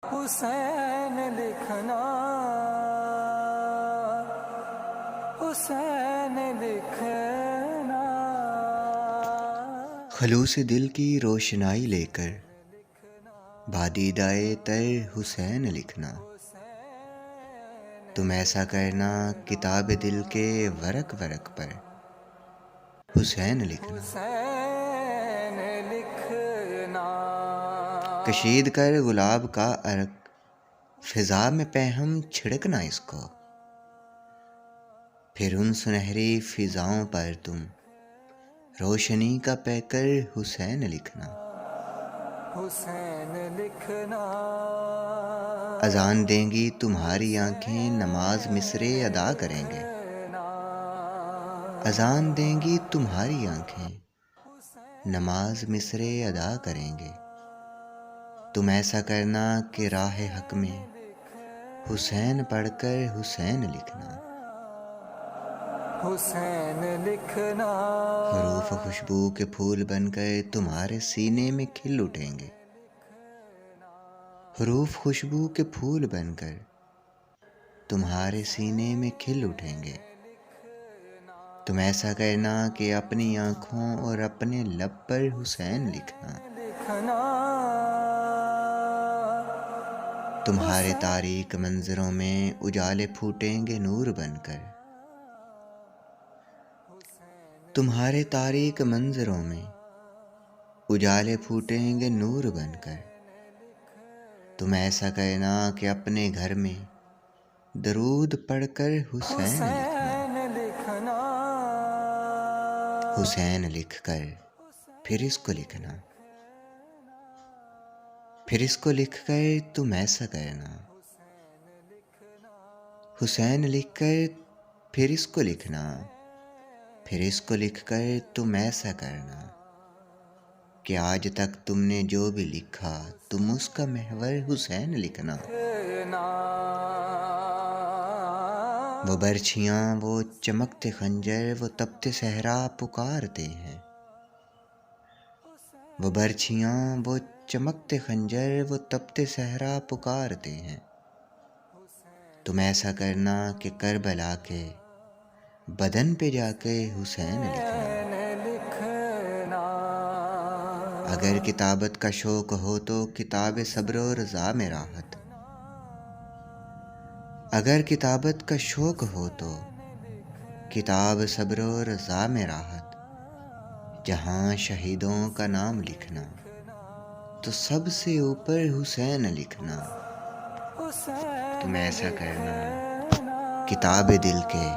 حسین لکھنا، حسین لکھنا، خلوص دل کی روشنائی لے کر بادیدائے تر حسین لکھنا۔ تم ایسا کرنا کتاب دل کے ورق ورق پر حسین لکھنا۔ حسین لکھنا، کشید کر گلاب کا عرق فضا میں پہم چھڑکنا اس کو، پھر ان سنہری فضاؤں پر تم روشنی کا پیکر حسین لکھنا۔ حسین لکھنا، اذان دیں گی تمہاری آنکھیں نماز مصرے ادا کریں گے۔ اذان دیں گی تمہاری آنکھیں نماز مصرے ادا کریں گے۔ تم ایسا کرنا کہ راہ حق میں حسین پڑھ کر حسین لکھنا۔ حسین لکھنا، حروف خوشبو کے پھول بن کر تمہارے سینے میں کھل اٹھیں گے۔ حروف خوشبو کے پھول بن کر تمہارے سینے میں کھل اٹھیں گے۔ تم ایسا کرنا کہ اپنی آنکھوں اور اپنے لب پر حسین لکھنا۔ لکھنا، تمہارے تاریک منظروں میں اجالے پھوٹیں گے نور بن کر۔ تمہارے تاریک منظروں میں اجالے پھوٹیں گے نور بن کر۔ تم ایسا کرنا کہ اپنے گھر میں درود پڑھ کر حسین لکھنا۔ لکھنا، حسین لکھ کر پھر اس کو لکھنا۔ پھر اس کو لکھ کر تم ایسا کرنا۔ حسین لکھ کر پھر اس کو لکھنا۔ پھر اس کو لکھ کر تم ایسا کرنا کہ آج تک تم نے جو بھی لکھا تم اس کا محور حسین لکھنا۔ وہ برچھیاں وہ چمکتے خنجر وہ تپتے صحرا پکارتے ہیں۔ وہ برچھیاں وہ چمکتے خنجر وہ تپتے صحرا پکارتے ہیں۔ تم ایسا کرنا کہ کربلا کے بدن پہ جا کے حسین لکھنا۔ اگر کتابت کا شوق ہو تو کتاب صبر و رضا میں راحت۔ اگر کتابت کا شوق ہو تو کتاب صبر و رضا میں راحت۔ جہاں شہیدوں کا نام لکھنا تو سب سے اوپر حسین لکھنا۔ تم ایسا کرنا کتاب دل کے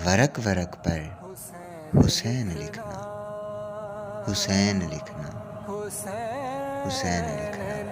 ورق ورق پر حسین لکھنا۔ حسین لکھنا، حسین لکھنا۔